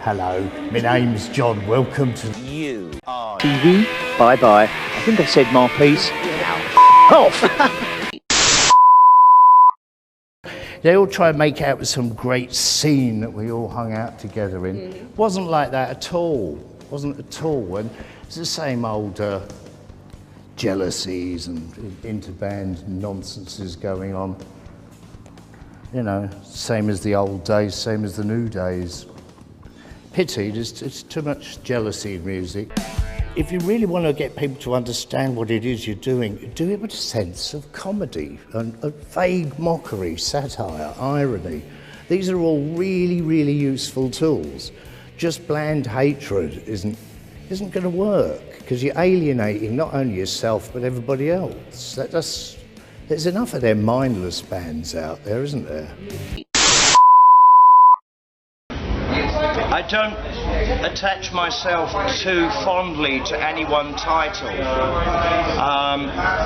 Hello, my name's John. Welcome to You are TV. Bye bye. I think I said my piece. Off. They all try and make out with some great scene that we all hung out together in. Wasn't like that at all. Wasn't at all. And it's the same old jealousies and interband nonsenses going on. You know, same as the old days, same as the new days. Pity, there's too much jealousy in music. If you really want to get people to understand what it is you're doing, do it with a sense of comedy and a vague mockery, satire, irony. These are all really, really useful tools. Just bland hatred isn't going to work because you're alienating not only yourself but everybody else. There's enough of them mindless bands out there, isn't there? I don't attach myself too fondly to any one title.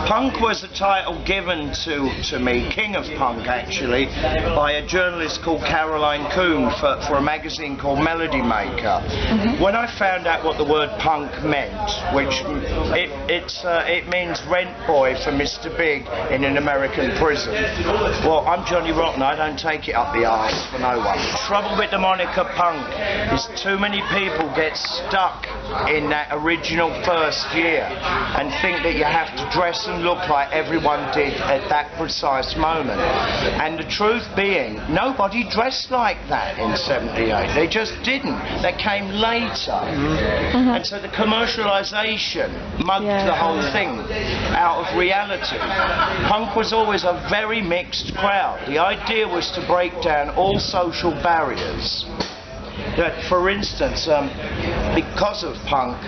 Punk was a title given to me, King of Punk actually, by a journalist called Caroline Coon for a magazine called Melody Maker. When I found out what the word punk meant, which it means rent boy for Mr. Big in an American prison. Well, I'm Johnny Rotten, I don't take it up the arse for no one. Trouble with the moniker punk is too many people get stuck in that original first year and think that you have to dress and look like everyone did at that precise moment. And the truth being, nobody dressed like that in 78. They just didn't. They came later. And so the commercialisation mugged the whole thing out of reality. Punk was always a very mixed crowd. The idea was to break down all social barriers. That, for instance, because of punk,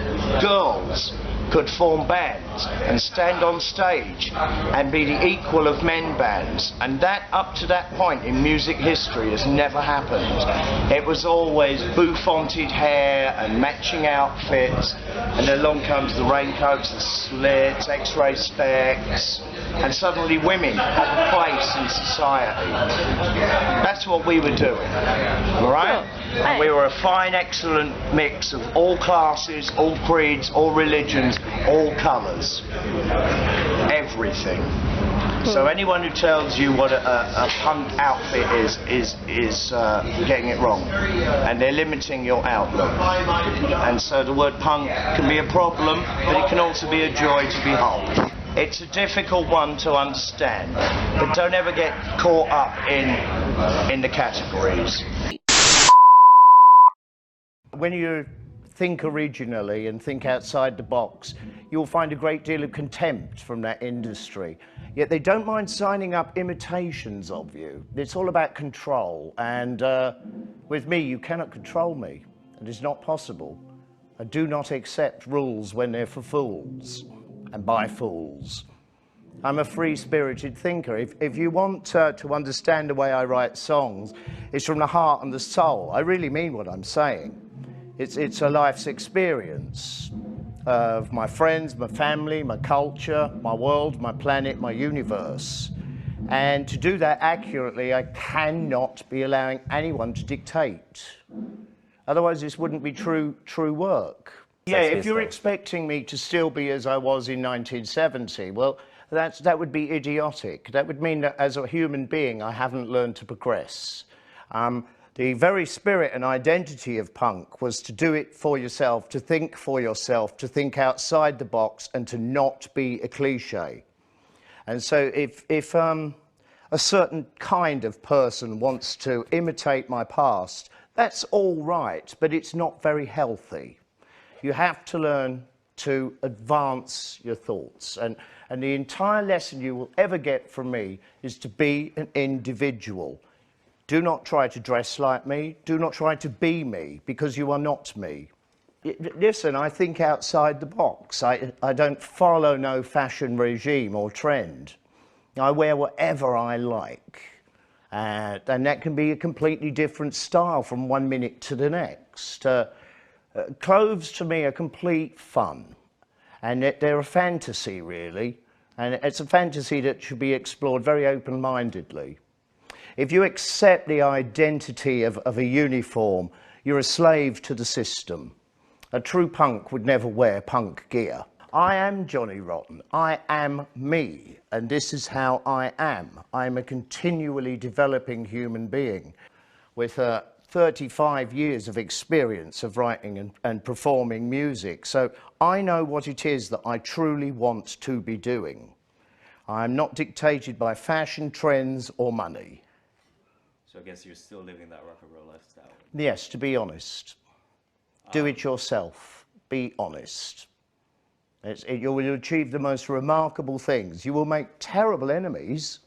girls could form bands and stand on stage and be the equal of men bands, and that up to that point in music history has never happened. It was always bouffanted hair and matching outfits, and then along comes the raincoats, the slits, x-ray specs, and suddenly women had a place in society. That's what we were doing, all right? And we were a fine, excellent mix of all classes, all creeds, all religions, all colours, everything. So anyone who tells you what a punk outfit is getting it wrong, and they're limiting your outlook. And so the word punk can be a problem, but it can also be a joy to behold. It's a difficult one to understand, but don't ever get caught up in the categories. When you think originally and think outside the box, you'll find a great deal of contempt from that industry. Yet they don't mind signing up imitations of you. It's all about control, and with me, you cannot control me. It is not possible. I do not accept rules when they're for fools and by fools. I'm a free-spirited thinker. If you want to understand the way I write songs, it's from the heart and the soul. I really mean what I'm saying. It's a life's experience of my friends, my family, my culture, my world, my planet, my universe. And to do that accurately, I cannot be allowing anyone to dictate. Otherwise, this wouldn't be true work. Yeah, if you're expecting me to still be as I was in 1970, well, that would be idiotic. That would mean that as a human being, I haven't learned to progress. The very spirit and identity of punk was to do it for yourself, to think outside the box, and to not be a cliche. And so if a certain kind of person wants to imitate my past, that's all right, but it's not very healthy. You have to learn to advance your thoughts. And the entire lesson you will ever get from me is to be an individual. Do not try to dress like me. Do not try to be me, because you are not me. Listen, I think outside the box. I don't follow no fashion regime or trend. I wear whatever I like. And that can be a completely different style from one minute to the next. Clothes to me are complete fun. And they're a fantasy, really. And it's a fantasy that should be explored very open-mindedly. If you accept the identity of a uniform, You're a slave to the system. A true punk would never wear punk gear. I am Johnny Rotten. I am me, and this is how I am. I'm a continually developing human being with 35 years of experience of writing and performing music. So I know what it is that I truly want to be doing. I'm not dictated by fashion, trends, or money. So I guess you're still living that rock and roll lifestyle. Yes, to be honest. Do it yourself. Be honest. You will achieve the most remarkable things. You will make terrible enemies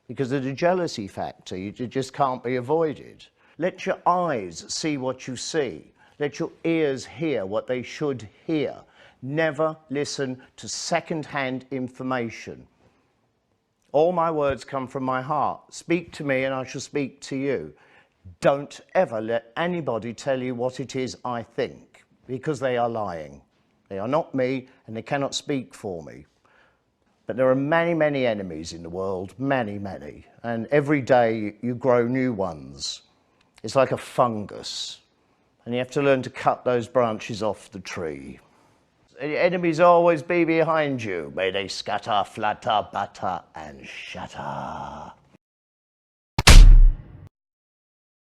because of the jealousy factor. You just can't be avoided. Let your eyes see what you see. Let your ears hear what they should hear. Never listen to second-hand information. All my words come from my heart. Speak to me and I shall speak to you. Don't ever let anybody tell you what it is I think, because they are lying. They are not me and they cannot speak for me. But there are many, many enemies in the world, many, many. And every day you grow new ones. It's like a fungus. And you have to learn to cut those branches off the tree. Enemies always be behind you. May they scatter, flutter, butter, and shatter.